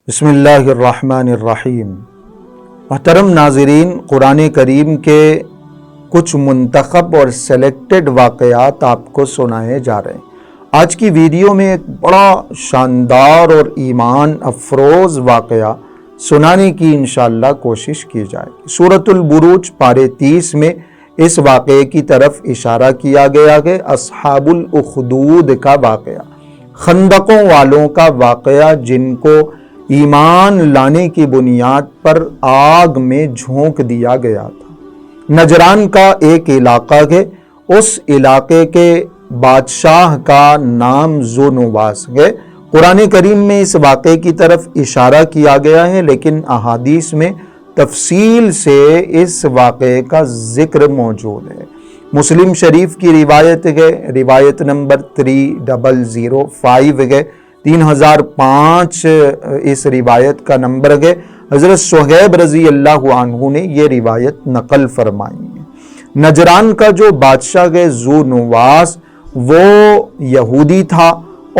بسم اللہ الرحمن الرحیم۔ محترم ناظرین، قرآن کریم کے کچھ منتخب اور سلیکٹڈ واقعات آپ کو سنائے جا رہے ہیں۔ آج کی ویڈیو میں ایک بڑا شاندار اور ایمان افروز واقعہ سنانے کی انشاءاللہ کوشش کی جائے گی۔ سورۃ البروج پارے 30 میں اس واقعے کی طرف اشارہ کیا گیا ہے۔ اصحاب الاخدود کا واقعہ، خندقوں والوں کا واقعہ، جن کو ایمان لانے کی بنیاد پر آگ میں جھونک دیا گیا تھا۔ نجران کا ایک علاقہ ہے، اس علاقے کے بادشاہ کا نام ذو نواس ہے۔ قرآن کریم میں اس واقعے کی طرف اشارہ کیا گیا ہے، لیکن احادیث میں تفصیل سے اس واقعے کا ذکر موجود ہے۔ مسلم شریف کی روایت ہے، روایت نمبر 3005 ہے، 3005 اس روایت کا نمبر ہے۔ حضرت صہیب رضی اللہ عنہ نے یہ روایت نقل فرمائی ہے۔ نجران کا جو بادشاہ ہے ذو نواس، وہ یہودی تھا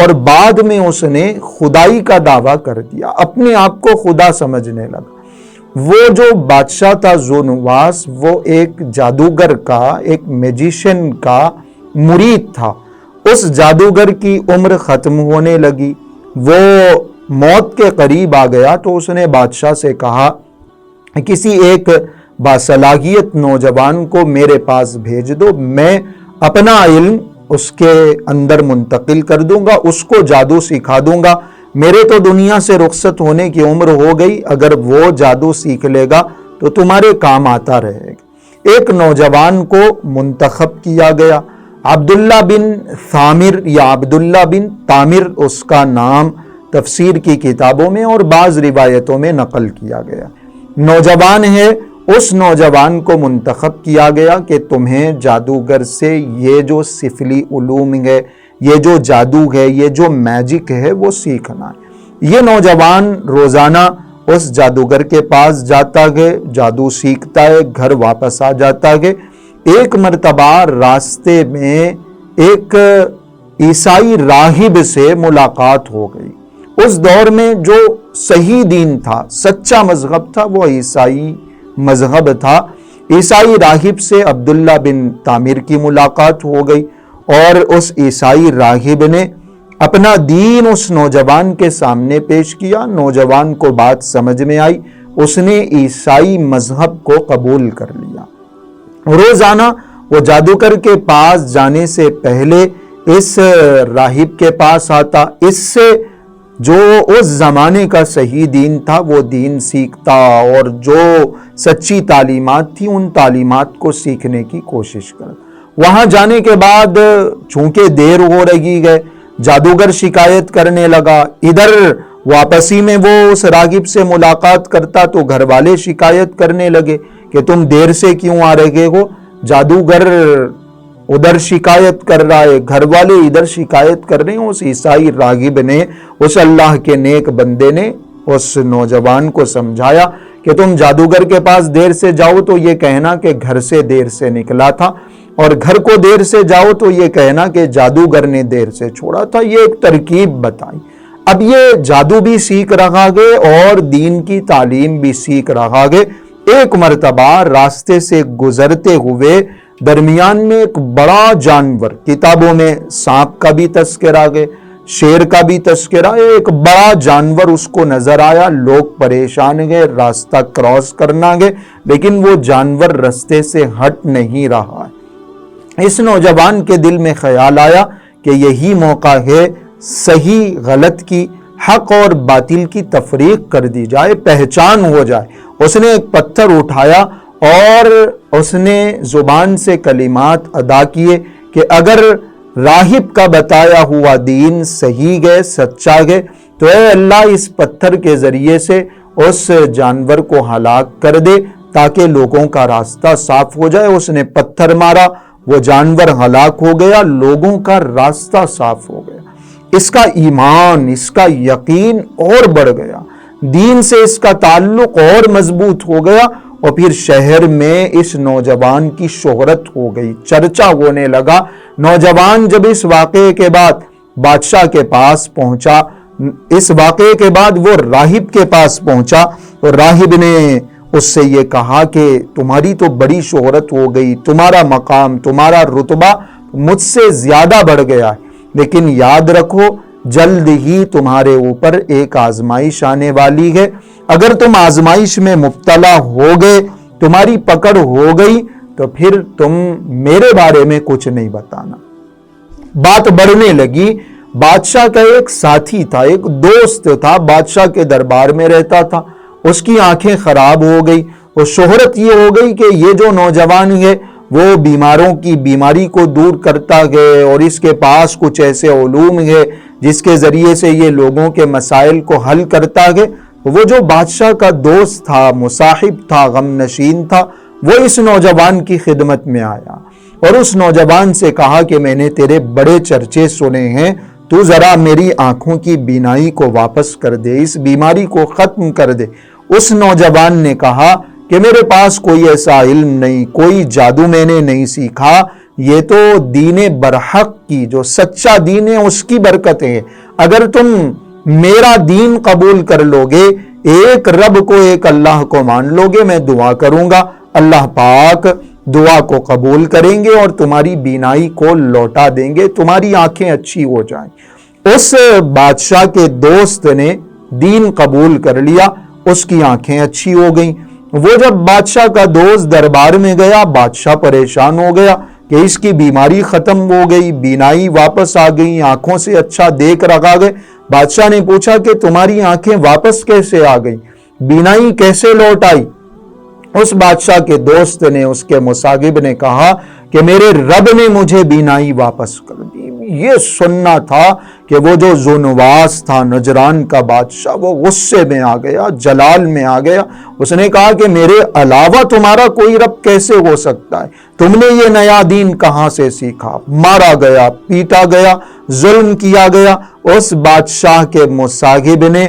اور بعد میں اس نے خدائی کا دعویٰ کر دیا، اپنے آپ کو خدا سمجھنے لگا۔ وہ جو بادشاہ تھا ذو نواس، وہ ایک جادوگر کا، ایک میجیشن کا مرید تھا۔ اس جادوگر کی عمر ختم ہونے لگی، وہ موت کے قریب آ گیا، تو اس نے بادشاہ سے کہا کسی ایک باصلاحیت نوجوان کو میرے پاس بھیج دو، میں اپنا علم اس کے اندر منتقل کر دوں گا، اس کو جادو سکھا دوں گا۔ میرے تو دنیا سے رخصت ہونے کی عمر ہو گئی، اگر وہ جادو سیکھ لے گا تو تمہارے کام آتا رہے گا۔ ایک نوجوان کو منتخب کیا گیا، عبداللہ بن ثامر یا عبداللہ بن تامر اس کا نام تفسیر کی کتابوں میں اور بعض روایتوں میں نقل کیا گیا۔ نوجوان ہے، اس نوجوان کو منتخب کیا گیا کہ تمہیں جادوگر سے یہ جو سفلی علوم ہے، یہ جو جادو ہے، یہ جو میجک ہے، وہ سیکھنا ہے۔ یہ نوجوان روزانہ اس جادوگر کے پاس جاتا ہے، جادو سیکھتا ہے، گھر واپس آ جاتا ہے۔ ایک مرتبہ راستے میں ایک عیسائی راہب سے ملاقات ہو گئی۔ اس دور میں جو صحیح دین تھا، سچا مذہب تھا، وہ عیسائی مذہب تھا۔ عیسائی راہب سے عبداللہ بن تامر کی ملاقات ہو گئی اور اس عیسائی راہب نے اپنا دین اس نوجوان کے سامنے پیش کیا۔ نوجوان کو بات سمجھ میں آئی، اس نے عیسائی مذہب کو قبول کر لیا۔ روزانہ وہ جادوگر کے پاس جانے سے پہلے اس راہب کے پاس آتا، اس سے جو اس زمانے کا صحیح دین تھا وہ دین سیکھتا اور جو سچی تعلیمات تھی ان تعلیمات کو سیکھنے کی کوشش کرتا۔ وہاں جانے کے بعد چونکہ دیر ہو رہی ہے، جادوگر شکایت کرنے لگا۔ ادھر واپسی میں وہ اس راہب سے ملاقات کرتا تو گھر والے شکایت کرنے لگے کہ تم دیر سے کیوں آ رہے ہو۔ جادوگر ادھر شکایت کر رہا ہے، گھر والے ادھر شکایت کر رہے ہیں۔ اس عیسائی راہب نے، اس اللہ کے نیک بندے نے اس نوجوان کو سمجھایا کہ تم جادوگر کے پاس دیر سے جاؤ تو یہ کہنا کہ گھر سے دیر سے نکلا تھا، اور گھر کو دیر سے جاؤ تو یہ کہنا کہ جادوگر نے دیر سے چھوڑا تھا۔ یہ ایک ترکیب بتائی۔ اب یہ جادو بھی سیکھ رہا ہے اور دین کی تعلیم بھی سیکھ رہا ہے۔ ایک مرتبہ راستے سے گزرتے ہوئے درمیان میں ایک بڑا جانور، کتابوں میں سانپ کا بھی تذکرہ ہے، شیر کا بھی تذکرہ ہے، ایک بڑا جانور اس کو نظر آیا۔ لوگ پریشان ہیں، راستہ کراس کرنا ہے، لیکن وہ جانور راستے سے ہٹ نہیں رہا ہے۔ اس نوجوان کے دل میں خیال آیا کہ یہی موقع ہے صحیح غلط کی، حق اور باطل کی تفریق کر دی جائے، پہچان ہو جائے۔ اس نے ایک پتھر اٹھایا اور اس نے زبان سے کلمات ادا کیے کہ اگر راہب کا بتایا ہوا دین صحیح ہے، سچا ہے، تو اے اللہ اس پتھر کے ذریعے سے اس جانور کو ہلاک کر دے تاکہ لوگوں کا راستہ صاف ہو جائے۔ اس نے پتھر مارا، وہ جانور ہلاک ہو گیا، لوگوں کا راستہ صاف ہو گیا۔ اس کا ایمان، اس کا یقین اور بڑھ گیا، دین سے اس کا تعلق اور مضبوط ہو گیا، اور پھر شہر میں اس نوجوان کی شہرت ہو گئی، چرچا ہونے لگا۔ نوجوان جب اس واقعے کے بعد بادشاہ کے پاس پہنچا اس واقعے کے بعد وہ راہب کے پاس پہنچا تو راہب نے اس سے یہ کہا کہ تمہاری تو بڑی شہرت ہو گئی، تمہارا مقام، تمہارا رتبہ مجھ سے زیادہ بڑھ گیا ہے، لیکن یاد رکھو جلد ہی تمہارے اوپر ایک آزمائش آنے والی ہے، اگر تم آزمائش میں مبتلا ہو گئے، تمہاری پکڑ ہو گئی تو پھر تم میرے بارے میں کچھ نہیں بتانا۔ بات بڑھنے لگی۔ بادشاہ کا ایک ساتھی تھا، ایک دوست تھا، بادشاہ کے دربار میں رہتا تھا، اس کی آنکھیں خراب ہو گئی، اور شہرت یہ ہو گئی کہ یہ جو نوجوان ہے وہ بیماروں کی بیماری کو دور کرتا ہے، اور اس کے پاس کچھ ایسے علوم ہے جس کے ذریعے سے یہ لوگوں کے مسائل کو حل کرتا ہے۔ وہ جو بادشاہ کا دوست تھا، مصاحب تھا، غم نشین تھا، وہ اس نوجوان کی خدمت میں آیا اور اس نوجوان سے کہا کہ میں نے تیرے بڑے چرچے سنے ہیں، تو ذرا میری آنکھوں کی بینائی کو واپس کر دے، اس بیماری کو ختم کر دے۔ اس نوجوان نے کہا کہ میرے پاس کوئی ایسا علم نہیں، کوئی جادو میں نے نہیں سیکھا، یہ تو دین برحق کی، جو سچا دین ہے اس کی برکت ہے۔ اگر تم میرا دین قبول کر لو گے، ایک رب کو، ایک اللہ کو مان لو گے، میں دعا کروں گا، اللہ پاک دعا کو قبول کریں گے اور تمہاری بینائی کو لوٹا دیں گے، تمہاری آنکھیں اچھی ہو جائیں۔ اس بادشاہ کے دوست نے دین قبول کر لیا، اس کی آنکھیں اچھی ہو گئیں۔ وہ جب بادشاہ کا دوست دربار میں گیا، بادشاہ پریشان ہو گیا کہ اس کی بیماری ختم ہو گئی، بینائی واپس آ گئی، آنکھوں سے اچھا دیکھ رکھا گئے۔ بادشاہ نے پوچھا کہ تمہاری آنکھیں واپس کیسے آ گئی، بینائی کیسے لوٹ آئی؟ اس بادشاہ کے دوست نے، اس کے مصاحب نے کہا کہ میرے رب نے مجھے بینائی واپس کر دی۔ یہ سننا تھا کہ وہ جو ذونواس تھا، نجران کا بادشاہ، وہ غصے میں آ گیا، جلال میں آ گیا۔ اس نے کہا کہ میرے علاوہ تمہارا کوئی رب کیسے ہو سکتا ہے؟ تم نے یہ نیا دین کہاں سے سیکھا؟ مارا گیا، پیٹا گیا، ظلم کیا گیا۔ اس بادشاہ کے مصاحب نے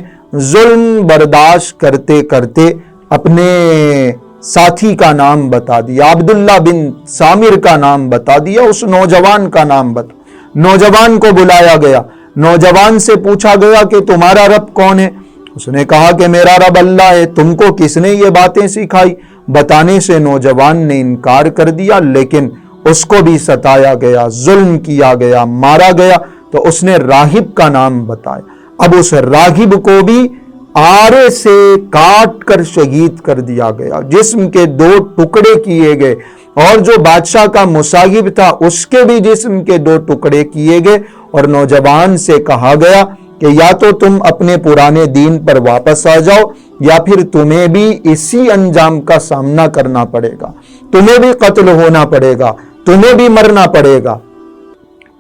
ظلم برداشت کرتے کرتے اپنے ساتھی کا نام بتا دیا، عبداللہ بن سامر کا نام بتا دیا، اس نوجوان کا نام بتا۔ نوجوان کو بلایا گیا، نوجوان سے پوچھا گیا کہ تمہارا رب کون ہے؟ اس نے کہا کہ میرا رب اللہ ہے۔ تم کو کس نے یہ باتیں سکھائی؟ بتانے سے نوجوان نے انکار کر دیا، لیکن اس کو بھی ستایا گیا، ظلم کیا گیا، مارا گیا، تو اس نے راہب کا نام بتایا۔ اب اس راہب کو بھی آرے سے کاٹ کر شہید کر دیا گیا، جسم کے 2 ٹکڑے کیے گئے، اور جو بادشاہ کا مصاحب تھا اس کے بھی جسم کے 2 ٹکڑے کیے گئے، اور نوجوان سے کہا گیا کہ یا تو تم اپنے پرانے دین پر واپس آ جاؤ، یا پھر تمہیں بھی اسی انجام کا سامنا کرنا پڑے گا، تمہیں بھی قتل ہونا پڑے گا، تمہیں بھی مرنا پڑے گا۔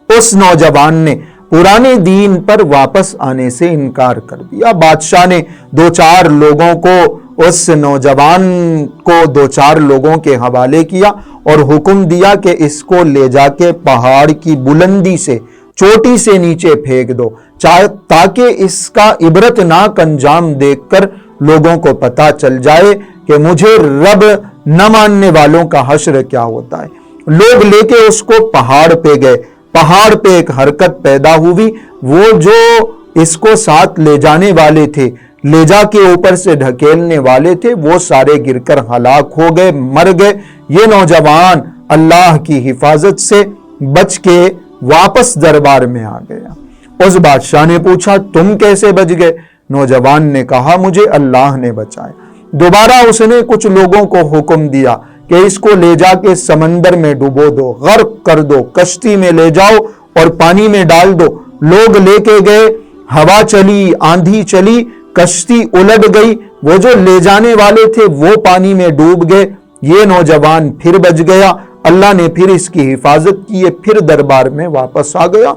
اس نوجوان نے پرانے دین پر واپس آنے سے انکار کر دیا۔ بادشاہ نے 2-4 لوگوں کو، اس نوجوان کو 2-4 لوگوں کے حوالے کیا اور حکم دیا کہ اس کو لے جا کے پہاڑ کی بلندی سے، چوٹی سے نیچے پھینک دو، تاکہ اس کا عبرتناک انجام دیکھ کر لوگوں کو پتہ چل جائے کہ مجھے رب نہ ماننے والوں کا حشر کیا ہوتا ہے۔ لوگ لے کے اس کو پہاڑ پہ گئے۔ پہاڑ پہ ایک حرکت پیدا ہوئی، وہ جو اس کو ساتھ لے جانے والے تھے، لے جا کے اوپر سے ڈھکیلنے والے تھے، وہ سارے گر کر ہلاک ہو گئے، مر گئے۔ یہ نوجوان اللہ کی حفاظت سے بچ کے واپس دربار میں آ گیا۔ اس بادشاہ نے پوچھا تم کیسے بچ گئے؟ نوجوان نے کہا مجھے اللہ نے بچایا۔ دوبارہ اس نے کچھ لوگوں کو حکم دیا کہ اس کو لے جا کے سمندر میں ڈبو دو، غرق کر دو، کشتی میں لے جاؤ اور پانی میں ڈال دو۔ لوگ لے کے گئے، ہوا چلی، آندھی چلی، کشتی الٹ گئی، وہ جو لے جانے والے تھے وہ پانی میں ڈوب گئے۔ یہ نوجوان پھر بچ گیا، اللہ نے پھر اس کی حفاظت کی، یہ پھر دربار میں واپس آ گیا۔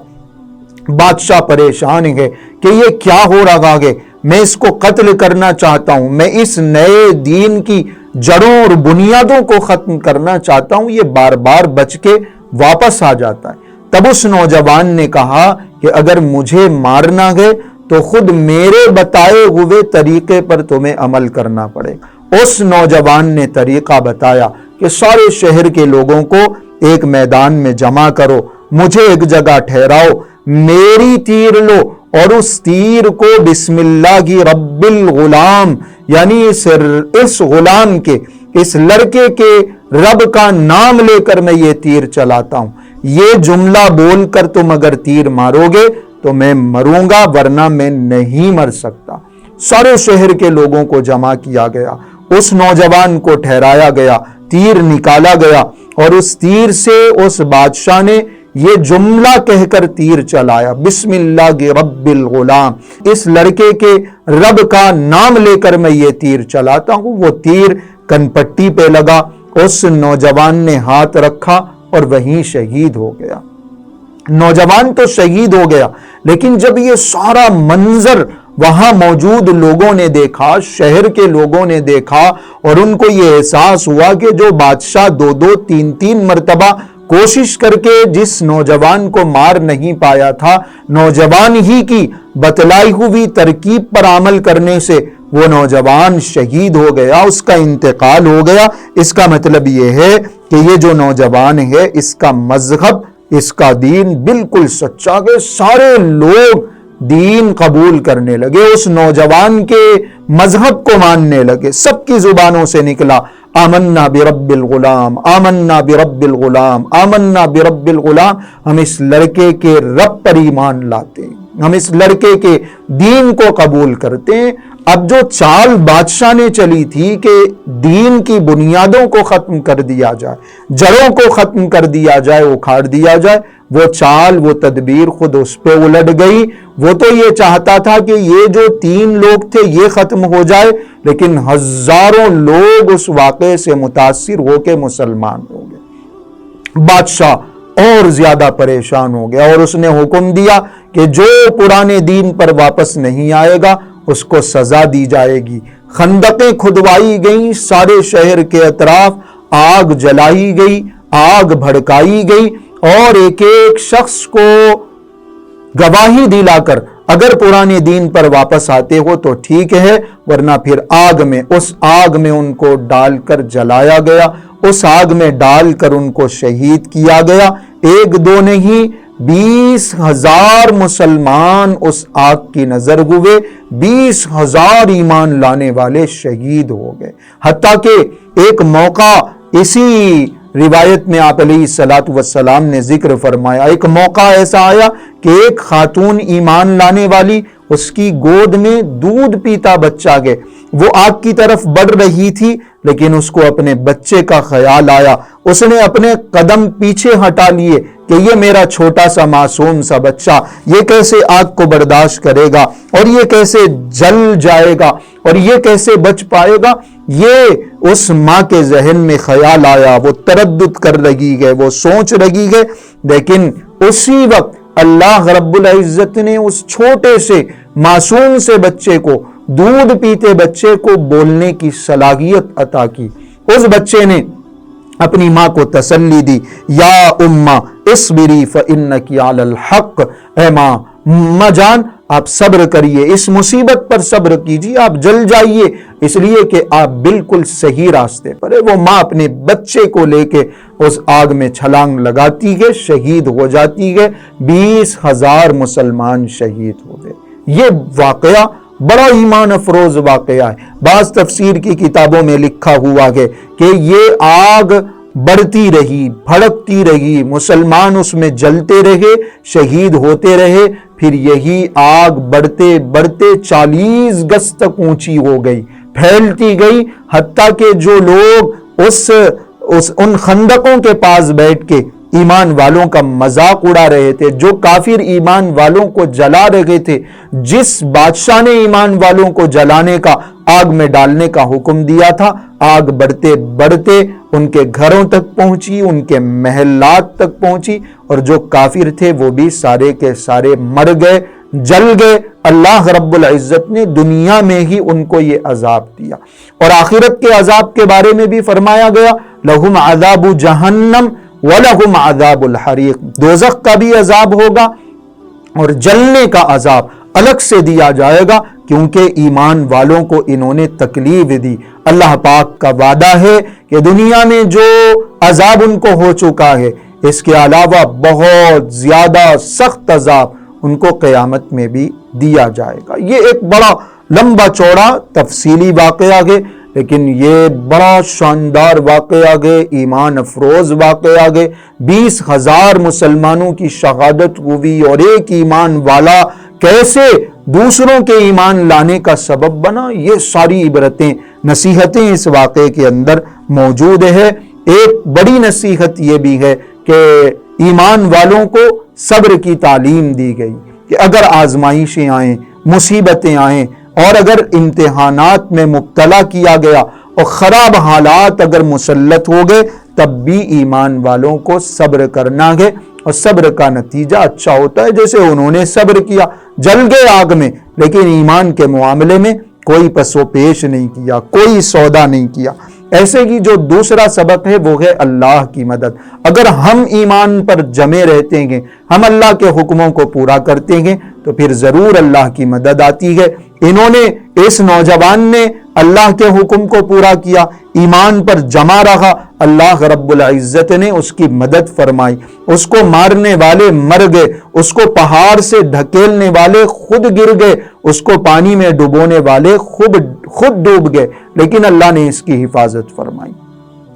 بادشاہ پریشان ہے کہ یہ کیا ہو رہا ہے، میں اس کو قتل کرنا چاہتا ہوں، میں اس نئے دین کی جڑوں اور بنیادوں کو ختم کرنا چاہتا ہوں، یہ بار بار بچ کے واپس آ جاتا ہے۔ تب اس نوجوان نے کہا کہ اگر مجھے مارنا ہے تو خود میرے بتائے ہوئے طریقے پر تمہیں عمل کرنا پڑے گا۔ اس نوجوان نے طریقہ بتایا کہ سارے شہر کے لوگوں کو ایک میدان میں جمع کرو، مجھے ایک جگہ ٹھہراؤ، میری تیر لو اور اس تیر کو بسم اللہ رب الغلام یعنی اس غلام کے، اس لڑکے کے رب کا نام لے کر میں یہ تیر چلاتا ہوں، یہ جملہ بول کر تم اگر تیر مارو گے تو میں مروں گا، ورنہ میں نہیں مر سکتا۔ سارے شہر کے لوگوں کو جمع کیا گیا، اس نوجوان کو ٹھہرایا گیا، تیر نکالا گیا، اور اس تیر سے اس بادشاہ نے یہ جملہ کہہ کر تیر چلایا، بسم اللہ رب الغلام، اس لڑکے کے رب کا نام لے کر میں یہ تیر چلاتا ہوں۔ وہ تیر کن پٹی پہ لگا، اس نوجوان نے ہاتھ رکھا اور وہیں شہید ہو گیا۔ نوجوان تو شہید ہو گیا، لیکن جب یہ سارا منظر وہاں موجود لوگوں نے دیکھا، شہر کے لوگوں نے دیکھا، اور ان کو یہ احساس ہوا کہ جو بادشاہ دو تین مرتبہ کوشش کر کے جس نوجوان کو مار نہیں پایا تھا، نوجوان ہی کی بتلائی ہوئی ترکیب پر عمل کرنے سے وہ نوجوان شہید ہو گیا، اس کا انتقال ہو گیا۔ اس کا مطلب یہ ہے کہ یہ جو نوجوان ہے، اس کا مذہب، اس کا دین بالکل سچا ہے۔ سارے لوگ دین قبول کرنے لگے، اس نوجوان کے مذہب کو ماننے لگے۔ سب کی زبانوں سے نکلا آمنا برب الغلام، آمنا برب الغلام، آمنا برب الغلام۔ ہم اس لڑکے کے رب پر ایمان لاتے ہیں، ہم اس لڑکے کے دین کو قبول کرتے ہیں۔ اب جو چال بادشاہ نے چلی تھی کہ دین کی بنیادوں کو ختم کر دیا جائے، جڑوں کو ختم کر دیا جائے، اکھاڑ دیا جائے، وہ چال، وہ تدبیر خود اس پہ الٹ گئی۔ وہ تو یہ چاہتا تھا کہ یہ جو 3 لوگ تھے یہ ختم ہو جائے، لیکن ہزاروں لوگ اس واقعے سے متاثر ہو کے مسلمان ہو گئے۔ بادشاہ اور زیادہ پریشان ہو گیا، اور اس نے حکم دیا کہ جو پرانے دین پر واپس نہیں آئے گا اس کو سزا دی جائے گی۔ خندقیں کھدوائی گئیں، سارے شہر کے اطراف آگ جلائی گئی، آگ بھڑکائی گئی، اور ایک ایک شخص کو گواہی دلا کر اگر پرانے دین پر واپس آتے ہو تو ٹھیک ہے، ورنہ پھر اس آگ میں ان کو ڈال کر جلایا گیا، اس آگ میں ڈال کر ان کو شہید کیا گیا۔ 1-2 نہیں، 20,000 مسلمان اس آگ کی نظر ہوئے، 20,000 ایمان لانے والے شہید ہو گئے۔ حتیٰ کہ ایک موقع اسی روایت میں آپ علیہ الصلوۃ والسلام نے ذکر فرمایا، ایک موقع ایسا آیا کہ ایک خاتون ایمان لانے والی، اس کی گود میں دودھ پیتا بچہ گئے، وہ آگ کی طرف بڑھ رہی تھی، لیکن اس کو اپنے بچے کا خیال آیا، اس نے اپنے قدم پیچھے ہٹا لیے کہ یہ میرا چھوٹا سا معصوم سا بچہ یہ کیسے آگ کو برداشت کرے گا، اور یہ کیسے جل جائے گا، اور یہ کیسے بچ پائے گا۔ یہ اس ماں کے ذہن میں خیال آیا، وہ تردد کر رہی ہے، وہ سوچ رہی ہے، لیکن اسی وقت اللہ رب العزت نے اس چھوٹے سے معصوم سے بچے کو، دودھ پیتے بچے کو بولنے کی صلاحیت عطا کی۔ اس بچے نے اپنی ماں کو تسلی دی، یا اماں اصبری فانکی علی الحق، اے ماں جان آپ صبر کریے، اس مصیبت پر صبر کیجیے، آپ جل جائیے اس لیے کہ آپ بالکل صحیح راستے پر ہے۔ وہ ماں اپنے بچے کو لے کے اس آگ میں چھلانگ لگاتی ہے، شہید ہو جاتی ہے، 20,000 مسلمان شہید ہو گئے۔ یہ واقعہ بڑا ایمان افروز واقعہ ہے۔ بعض تفسیر کی کتابوں میں لکھا ہوا ہے کہ یہ آگ بڑھتی رہی، بھڑکتی رہی، مسلمان اس میں جلتے رہے، شہید ہوتے رہے، پھر یہی آگ بڑھتے بڑھتے 40 گز تک اونچی ہو گئی، پھیلتی گئی، حتیٰ کہ جو لوگ ان خندقوں کے پاس بیٹھ کے ایمان والوں کا مذاق اڑا رہے تھے، جو کافر ایمان والوں کو جلا رہے تھے، جس بادشاہ نے ایمان والوں کو جلانے کا، آگ میں ڈالنے کا حکم دیا تھا، آگ بڑھتے بڑھتے ان کے گھروں تک پہنچی، ان کے محلات تک پہنچی، اور جو کافر تھے وہ بھی سارے کے سارے مر گئے، جل گئے۔ اللہ رب العزت نے دنیا میں ہی ان کو یہ عذاب دیا، اور آخرت کے عذاب کے بارے میں بھی فرمایا گیا، لہم عذاب جہنم وَلَهُمْ عَذَابُ الْحَرِيقِ، دوزخ کا بھی عذاب ہوگا اور جلنے کا عذاب الگ سے دیا جائے گا، کیونکہ ایمان والوں کو انہوں نے تکلیف دی۔ اللہ پاک کا وعدہ ہے کہ دنیا میں جو عذاب ان کو ہو چکا ہے، اس کے علاوہ بہت زیادہ سخت عذاب ان کو قیامت میں بھی دیا جائے گا۔ یہ ایک بڑا لمبا چوڑا تفصیلی واقعہ ہے، لیکن یہ بڑا شاندار واقعہ ہے، ایمان افروز واقعہ ہے۔ 20,000 مسلمانوں کی شہادت ہوئی اور ایک ایمان والا کیسے دوسروں کے ایمان لانے کا سبب بنا، یہ ساری عبرتیں نصیحتیں اس واقعے کے اندر موجود ہے۔ ایک بڑی نصیحت یہ بھی ہے کہ ایمان والوں کو صبر کی تعلیم دی گئی کہ اگر آزمائشیں آئیں، مصیبتیں آئیں اور اگر امتحانات میں مبتلا کیا گیا اور خراب حالات اگر مسلط ہو گئے، تب بھی ایمان والوں کو صبر کرنا ہے، اور صبر کا نتیجہ اچھا ہوتا ہے۔ جیسے انہوں نے صبر کیا، جل گئے آگ میں، لیکن ایمان کے معاملے میں کوئی پس و پیش نہیں کیا، کوئی سودا نہیں کیا۔ ایسے ہی جو دوسرا سبق ہے وہ ہے اللہ کی مدد۔ اگر ہم ایمان پر جمے رہتے ہیں، ہم اللہ کے حکموں کو پورا کرتے ہیں، تو پھر ضرور اللہ کی مدد آتی ہے۔ انہوں نے، اس نوجوان نے اللہ کے حکم کو پورا کیا، ایمان پر جمع رہا، اللہ رب العزت نے اس کی مدد فرمائی۔ اس کو مارنے والے مر گئے، اس کو پہاڑ سے ڈھکیلنے والے خود گر گئے، اس کو پانی میں ڈبونے والے خود ڈوب گئے، لیکن اللہ نے اس کی حفاظت فرمائی۔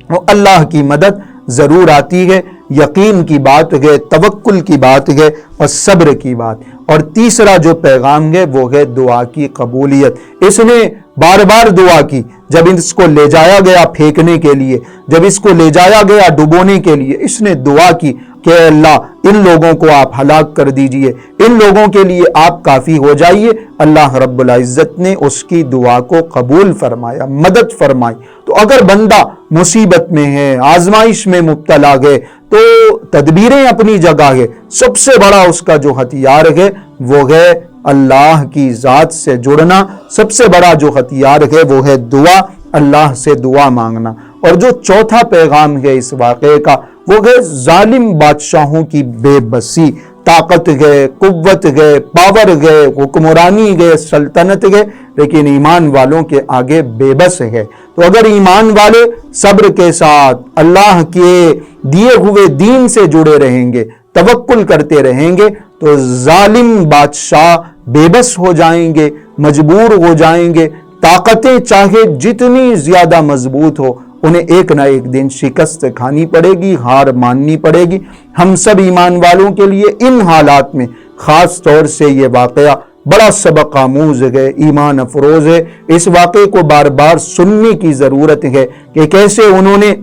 اور اللہ کی مدد ضرور آتی ہے، یقین کی بات ہے، توکل کی بات ہے اور صبر کی بات۔ اور تیسرا جو پیغام ہے وہ ہے دعا کی قبولیت۔ اس نے بار بار دعا کی، جب اس کو لے جایا گیا پھینکنے کے لیے، جب اس کو لے جایا گیا ڈبونے کے لیے، اس نے دعا کی کہ اے اللہ ان لوگوں کو آپ ہلاک کر دیجئے، ان لوگوں کے لیے آپ کافی ہو جائیے۔ اللہ رب العزت نے اس کی دعا کو قبول فرمایا، مدد فرمائی۔ تو اگر بندہ مصیبت میں ہے، آزمائش میں مبتلا ہے، تو تدبیریں اپنی جگہ ہے، سب سے بڑا اس کا جو ہتھیار ہے وہ ہے اللہ کی ذات سے جڑنا، سب سے بڑا جو ہتھیار ہے وہ ہے دعا، اللہ سے دعا مانگنا۔ اور جو چوتھا پیغام ہے اس واقعے کا وہ ہے ظالم بادشاہوں کی بے بسی۔ طاقت گئے، قوت گئے، پاور گئے، حکمرانی گئے، سلطنت گئے، لیکن ایمان والوں کے آگے بے بس ہے۔ تو اگر ایمان والے صبر کے ساتھ اللہ کے دیے ہوئے دین سے جڑے رہیں گے، توکل کرتے رہیں گے، تو ظالم بادشاہ بے بس ہو جائیں گے، مجبور ہو جائیں گے۔ طاقتیں چاہے جتنی زیادہ مضبوط ہو، انہیں ایک نہ ایک دن شکست کھانی پڑے گی، ہار ماننی پڑے گی۔ ہم سب ایمان والوں کے لیے ان حالات میں خاص طور سے یہ واقعہ بڑا سبق آموز ہے، ایمان افروز ہے۔ اس واقعے کو بار بار سننے کی ضرورت ہے کہ کیسے انہوں نے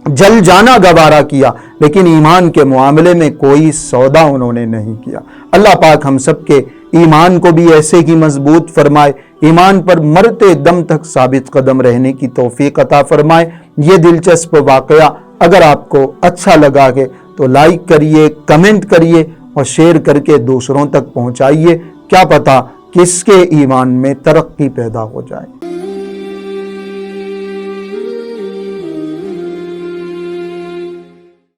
جل جانا گوارا کیا، لیکن ایمان کے معاملے میں کوئی سودا انہوں نے نہیں کیا۔ اللہ پاک ہم سب کے ایمان کو بھی ایسے ہی مضبوط فرمائے، ایمان پر مرتے دم تک ثابت قدم رہنے کی توفیق عطا فرمائے۔ یہ دلچسپ واقعہ اگر آپ کو اچھا لگا ہے تو لائک کریے، کمنٹ کریے اور شیئر کر کے دوسروں تک پہنچائیے۔ کیا پتہ کس کے ایمان میں ترقی پیدا ہو جائے۔